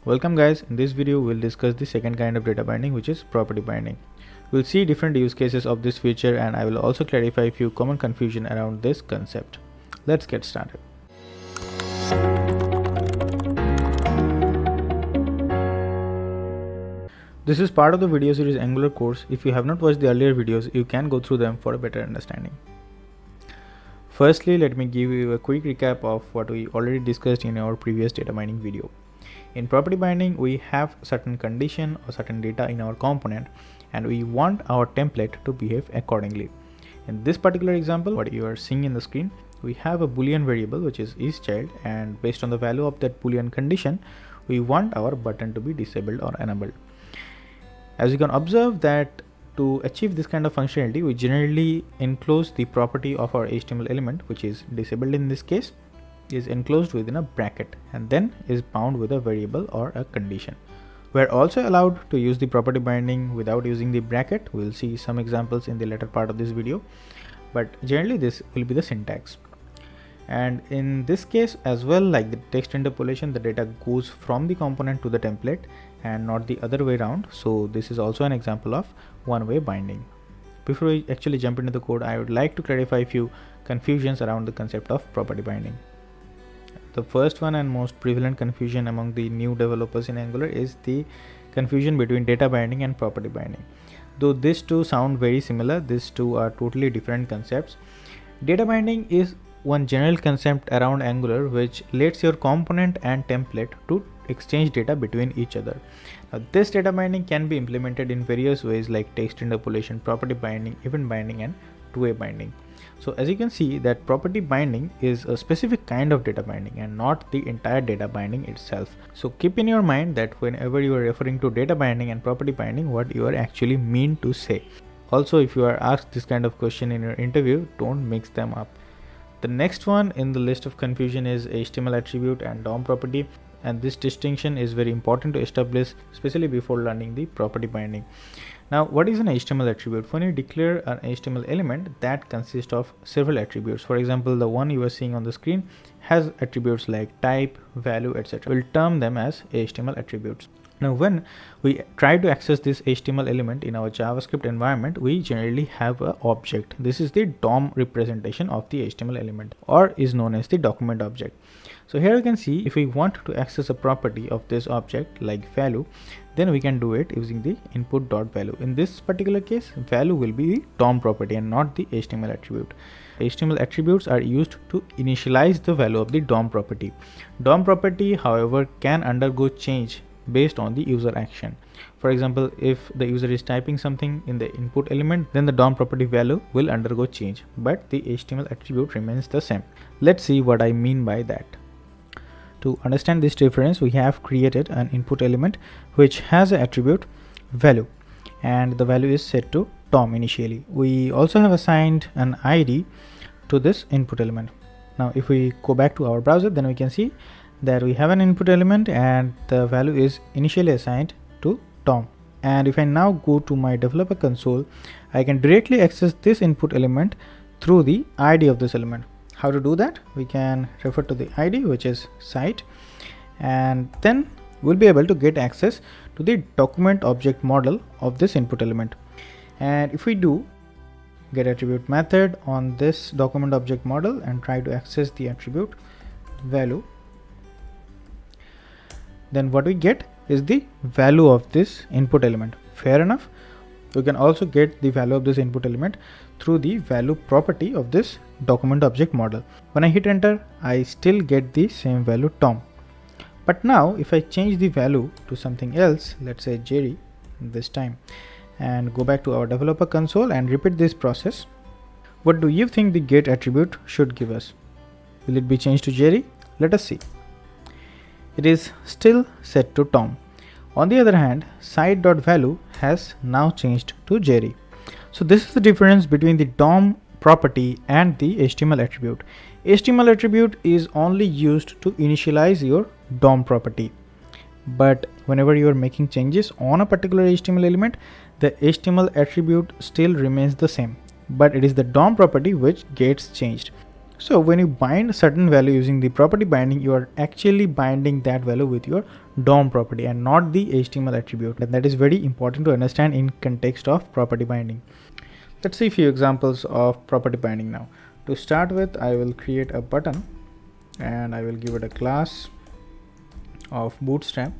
Welcome guys, in this video we'll discuss the second kind of data binding, which is property binding. We'll see different use cases of this feature and I will also clarify a few common confusion around this concept. Let's get started. This is part of the video series Angular course. If you have not watched the earlier videos, you can go through them for a better understanding. Firstly, let me give you a quick recap of what we already discussed in our previous data binding video. In property binding, we have certain condition or certain data in our component and we want our template to behave accordingly. In this particular example, what you are seeing in the screen, we have a boolean variable which is isChild, and based on the value of that boolean condition, we want our button to be disabled or enabled. As you can observe that to achieve this kind of functionality, we generally enclose the property of our HTML element, which is disabled in this case, is enclosed within a bracket and then is bound with a variable or a condition. We are also allowed to use the property binding without using the bracket. We'll see some examples in the later part of this video, but generally this will be the syntax. And in this case as well, like the text interpolation, the data goes from the component to the template and not the other way around. So this is also an example of one-way binding. Before we actually jump into the code, I would like to clarify a few confusions around the concept of property binding. The first one and most prevalent confusion among the new developers in Angular is the confusion between data binding and property binding. Though these two sound very similar, these two are totally different concepts. Data binding is one general concept around Angular which lets your component and template to exchange data between each other. Now, this data binding can be implemented in various ways like text interpolation, property binding, event binding, and two-way binding. So as you can see that property binding is a specific kind of data binding and not the entire data binding itself. So keep in your mind that whenever you are referring to data binding and property binding, what you are actually mean to say. Also, if you are asked this kind of question in your interview, don't mix them up. The next one in the list of confusion is HTML attribute and DOM property, and this distinction is very important to establish, especially before learning the property binding. Now, what is an HTML attribute? When you declare an HTML element that consists of several attributes, for example, the one you are seeing on the screen has attributes like type, value, etc. We'll term them as HTML attributes. Now, when we try to access this HTML element in our JavaScript environment, we generally have an object. This is the DOM representation of the HTML element, or is known as the document object. So here you can see if we want to access a property of this object like value, then we can do it using the input.value. In this particular case, value will be the DOM property and not the HTML attribute. HTML attributes are used to initialize the value of the DOM property. DOM property, however, can undergo change based on the user action. For example, if the user is typing something in the input element, then the DOM property value will undergo change, but the HTML attribute remains the same. Let's see what I mean by that. To understand this difference, we have created an input element which has an attribute value, and the value is set to DOM initially. We also have assigned an ID to this input element. Now, if we go back to our browser, then we can see that we have an input element and the value is initially assigned to DOM. And if I now go to my developer console, I can directly access this input element through the ID of this element. How to do that? We can refer to the ID, which is site, and then we'll be able to get access to the document object model of this input element. And if we do get attribute method on this document object model and try to access the attribute value, then what we get is the value of this input element. Fair enough. We can also get the value of this input element through the value property of this document object model. When I hit enter, I still get the same value DOM. But now if I change the value to something else, let's say Jerry this time, and go back to our developer console and repeat this process, what do you think the get attribute should give us? Will it be changed to Jerry? Let us see. It is still set to DOM. On the other hand, site.value has now changed to Jerry. So this is the difference between the DOM property and the HTML attribute. HTML attribute is only used to initialize your DOM property. But whenever you are making changes on a particular HTML element, the HTML attribute still remains the same, but it is the DOM property which gets changed. So when you bind certain value using the property binding, you are actually binding that value with your DOM property and not the HTML attribute. And that is very important to understand in context of property binding. Let's see a few examples of property binding now. To start with, I will create a button and I will give it a class of Bootstrap.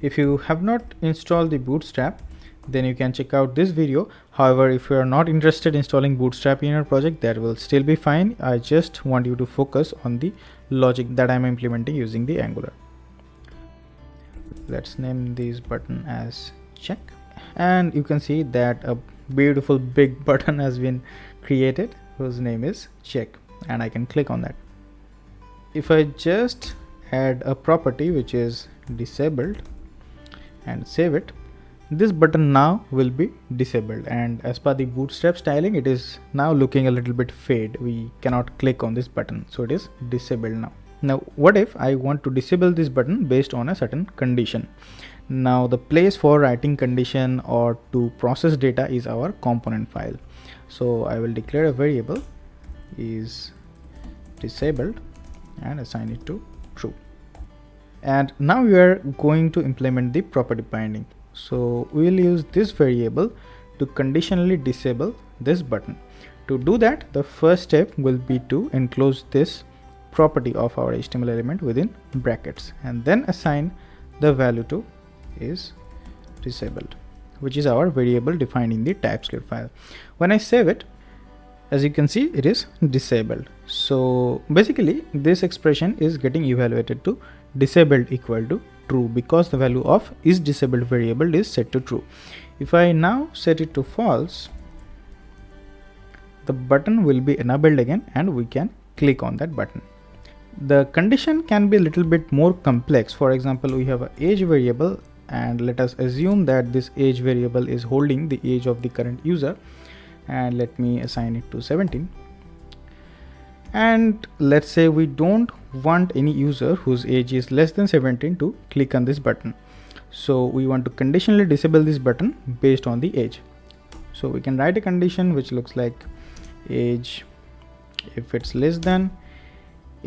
If you have not installed the Bootstrap, then you can check out this video. However, if you are not interested in installing Bootstrap in your project, that will still be fine. I just want you to focus on the logic that I'm implementing using the Angular. Let's name this button as check, and you can see that a beautiful big button has been created whose name is check, and I can click on that. If I just add a property which is disabled and save it, this button now will be disabled, and as per the Bootstrap styling, it is now looking a little bit fade. We cannot click on this button, so it is disabled now. Now what if I want to disable this button based on a certain condition? Now the place for writing condition or to process data is our component file. So I will declare a variable is disabled and assign it to true. And now we are going to implement the property binding. So we will use this variable to conditionally disable this button. To do that, the first step will be to enclose this property of our HTML element within brackets and then assign the value to is disabled, which is our variable defined in the TypeScript file. When I save it, as you can see, it is disabled. So basically this expression is getting evaluated to disabled equal to true because the value of is disabled variable is set to true. If I now set it to false, the button will be enabled again and we can click on that button. The condition can be a little bit more complex. For example, we have an age variable, and let us assume that this age variable is holding the age of the current user, and let me assign it to 17. And let's say we don't want any user whose age is less than 17 to click on this button. So we want to conditionally disable this button based on the age. So we can write a condition which looks like age, if it's less than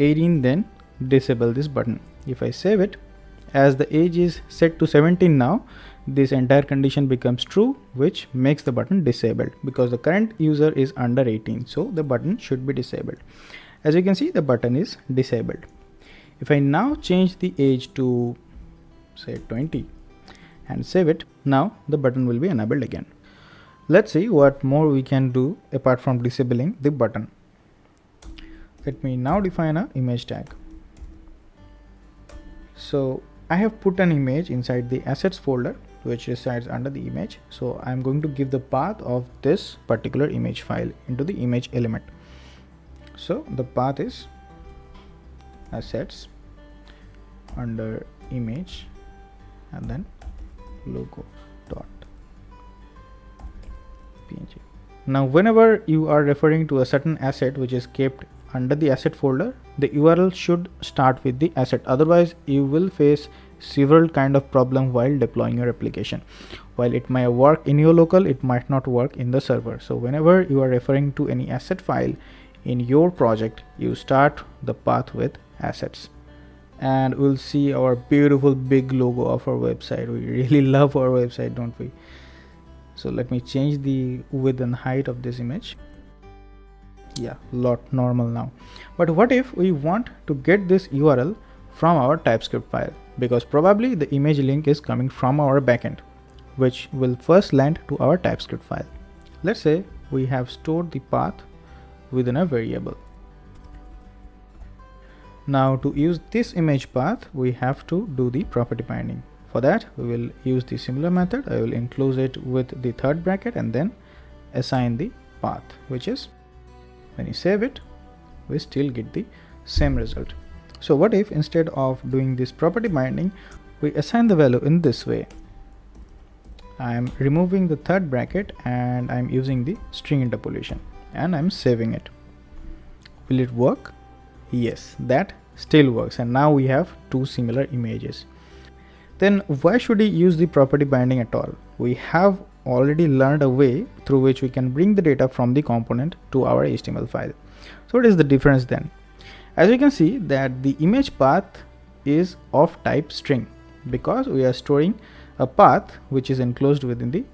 18, then disable this button. If I save it, as the age is set to 17 now, this entire condition becomes true, which makes the button disabled because the current user is under 18, so the button should be disabled. As you can see, the button is disabled. If I now change the age to say 20 and save it, now the button will be enabled again. Let's see what more we can do apart from disabling the button. Let me now define an image tag. So I have put an image inside the assets folder which resides under the image. So I'm going to give the path of this particular image file into the image element. So the path is assets under image and then logo dot png. Now whenever you are referring to a certain asset which is kept under the asset folder, the URL should start with the asset, otherwise you will face several kind of problem while deploying your application. While it may work in your local, it might not work in the server. So whenever you are referring to any asset file in your project, you start the path with assets. And we'll see our beautiful big logo of our website. We really love our website, don't we? So let me change the width and height of this image. Yeah, lot normal now. But what if we want to get this URL from our TypeScript file, because probably the image link is coming from our backend, which will first land to our TypeScript file. Let's say we have stored the path within a variable. Now to use this image path, we have to do the property binding. For that, we will use the similar method. I will enclose it with the third bracket and then assign the path, which is, when you save it, we still get the same result. So what if instead of doing this property binding, we assign the value in this way? I am removing the third bracket and I'm using the string interpolation and I'm saving it. Will it work? Yes, that still works, and now we have two similar images. Then why should we use the property binding at all? We have already learned a way through which we can bring the data from the component to our HTML file. So what is the difference then? As you can see that the image path is of type string, because we are storing a path which is enclosed within the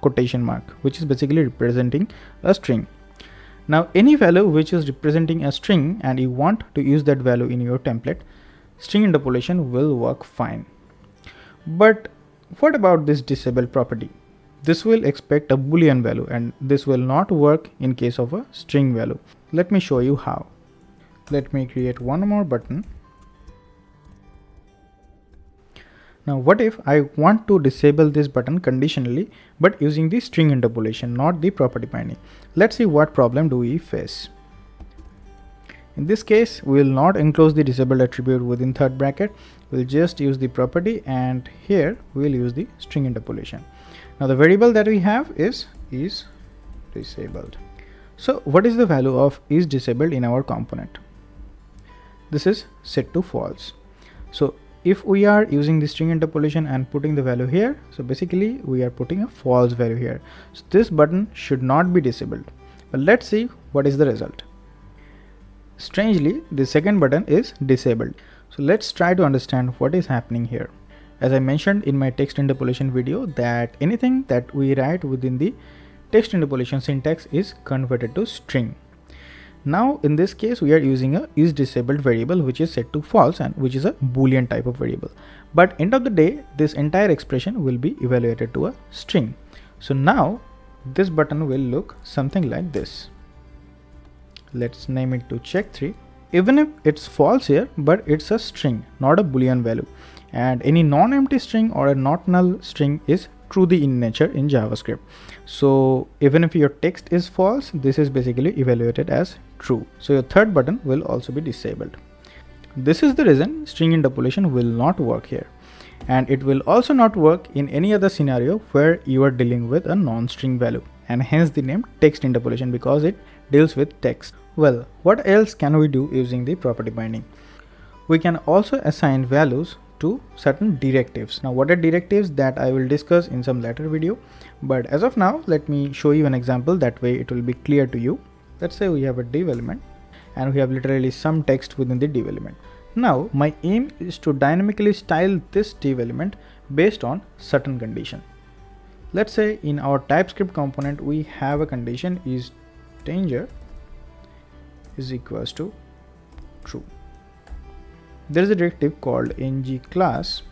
quotation mark, which is basically representing a string. Now any value which is representing a string and you want to use that value in your template, string interpolation will work fine. But what about this disabled property? This will expect a boolean value and this will not work in case of a string value. Let me show you how. Let me create one more button. Now what if I want to disable this button conditionally but using the string interpolation, not the property binding? Let's see what problem do we face. In this case, we will not enclose the disabled attribute within third bracket. We'll just use the property, and here we'll use the string interpolation. Now the variable that we have is disabled. So what is the value of is disabled in our component? This is set to false. So if we are using the string interpolation and putting the value here, so basically we are putting a false value here. So this button should not be disabled. But let's see what is the result. Strangely, the second button is disabled. So let's try to understand what is happening here. As I mentioned in my text interpolation video, that anything that we write within the text interpolation syntax is converted to string. Now in this case we are using a is disabled variable which is set to false and which is a boolean type of variable. But end of the day, this entire expression will be evaluated to a string. So now this button will look something like this. Let's name it to check3. Even if it's false here, but it's a string, not a boolean value, and any non-empty string or a not null string is true in nature in JavaScript. So even if your text is false, this is basically evaluated as true. So your third button will also be disabled. This is the reason string interpolation will not work here, and it will also not work in any other scenario where you are dealing with a non-string value, and hence the name text interpolation, because it deals with text. Well, what else can we do using the property binding? We can also assign values to certain directives. Now what are directives, that I will discuss in some later video, but as of now let me show you an example, that way it will be clear to you. Let's say we have a div element and we have literally some text within the div element. Now my aim is to dynamically style this div element based on certain condition. Let's say in our TypeScript component we have a condition is danger is equals to true. There is a directive called ngClass,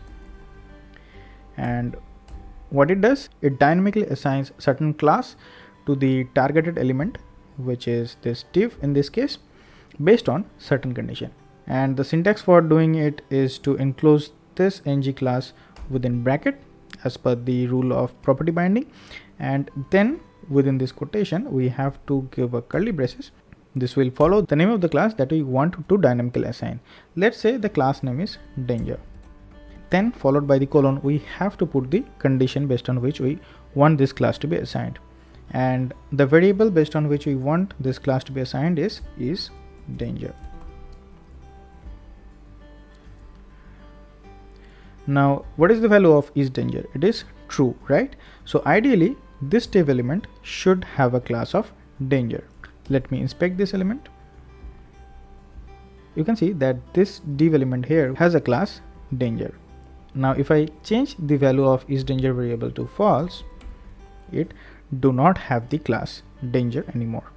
and what it does, it dynamically assigns certain class to the targeted element, which is this div in this case, based on certain condition. And the syntax for doing it is to enclose this ngClass within bracket as per the rule of property binding, and then within this quotation we have to give a curly braces. This will follow the name of the class that we want to dynamically assign. Let's say the class name is danger. Then followed by the colon, we have to put the condition based on which we want this class to be assigned. And the variable based on which we want this class to be assigned is danger. Now what is the value of is danger? It is true, right? So ideally this div element should have a class of danger. Let me inspect this element. You can see that this div element here has a class danger. Now if I change the value of isDanger variable to false, it do not have the class danger anymore.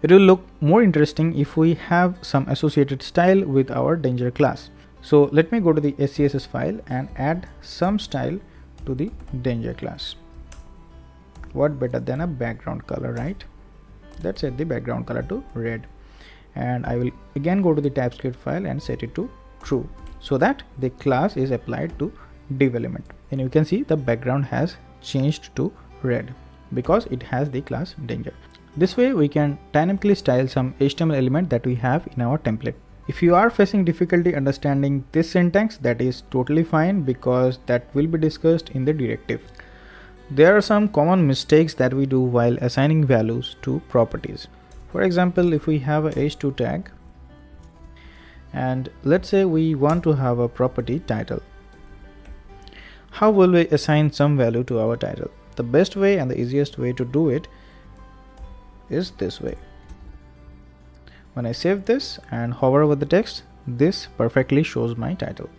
It will look more interesting if we have some associated style with our danger class. So let me go to the SCSS file and add some style to the danger class. What better than a background color, right? Let's set the background color to red, and I will again go to the TypeScript file and set it to true, so that the class is applied to div element. And you can see the background has changed to red because it has the class danger. This way we can dynamically style some HTML element that we have in our template. If you are facing difficulty understanding this syntax, that is totally fine, because that will be discussed in the directive. There are some common mistakes that we do while assigning values to properties. For example, if we have a h2 tag and let's say we want to have a property title, how will we assign some value to our title? The best way and the easiest way to do it is this way. When I save this and hover over the text, this perfectly shows my title.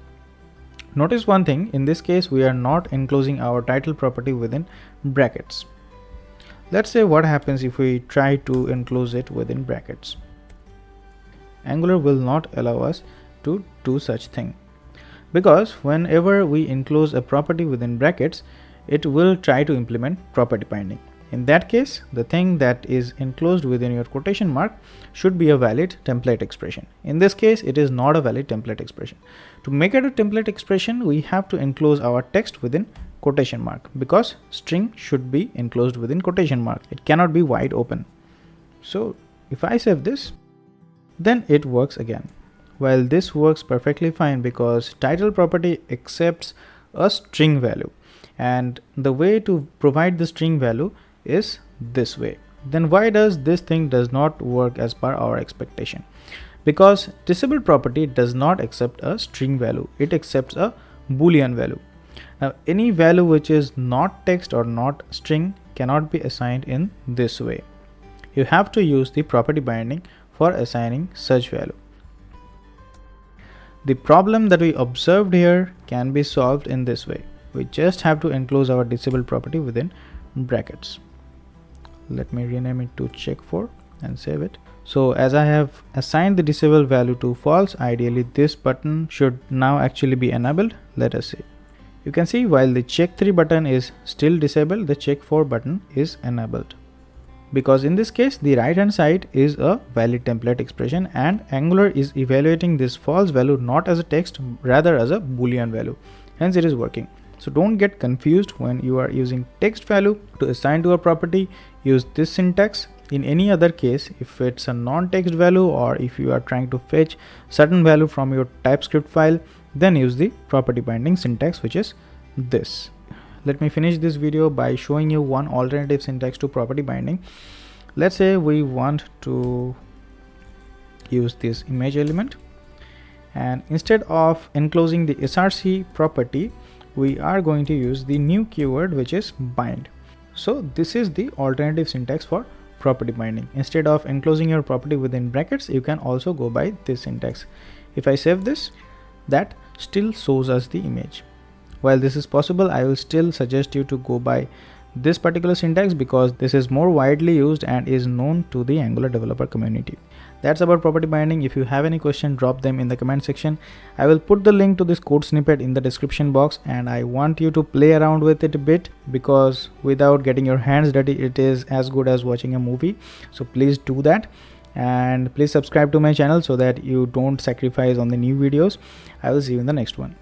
Notice one thing, in this case we are not enclosing our title property within brackets. Let's say what happens if we try to enclose it within brackets. Angular will not allow us to do such thing, because whenever we enclose a property within brackets, it will try to implement property binding. In that case, the thing that is enclosed within your quotation mark should be a valid template expression. In this case, it is not a valid template expression. To make it a template expression, we have to enclose our text within quotation mark, because string should be enclosed within quotation mark. It cannot be wide open. So if I save this, then it works again. While this works perfectly fine because title property accepts a string value, and the way to provide the string value is this way. Then why does this thing does not work as per our expectation? Because disable property does not accept a string value, it accepts a boolean value. Now any value which is not text or not string cannot be assigned in this way. You have to use the property binding for assigning such value. The problem that we observed here can be solved in this way. We just have to enclose our disable property within brackets. Let me rename it to check4 and save it. So as I have assigned the disable value to false, ideally this button should now actually be enabled. Let us see. You can see while the check3 button is still disabled, the check4 button is enabled. Because in this case, the right hand side is a valid template expression and Angular is evaluating this false value not as a text, rather as a boolean value. Hence it is working. So don't get confused when you are using text value to assign to a property. Use this syntax. In any other case, if it's a non-text value or if you are trying to fetch certain value from your TypeScript file, then use the property binding syntax, which is this. Let me finish this video by showing you one alternative syntax to property binding. Let's say we want to use this image element, and instead of enclosing the src property, we are going to use the new keyword, which is bind. So this is the alternative syntax for property binding. Instead of enclosing your property within brackets, you can also go by this syntax. If I save this, that still shows us the image. While this is possible, I will still suggest you to go by this particular syntax because this is more widely used and is known to the Angular developer community. That's about property binding. If you have any question, drop them in the comment section. I will put the link to this code snippet in the description box, and I want you to play around with it a bit because without getting your hands dirty, it is as good as watching a movie. So please do that, and please subscribe to my channel so that you don't sacrifice on the new videos. I will see you in the next one.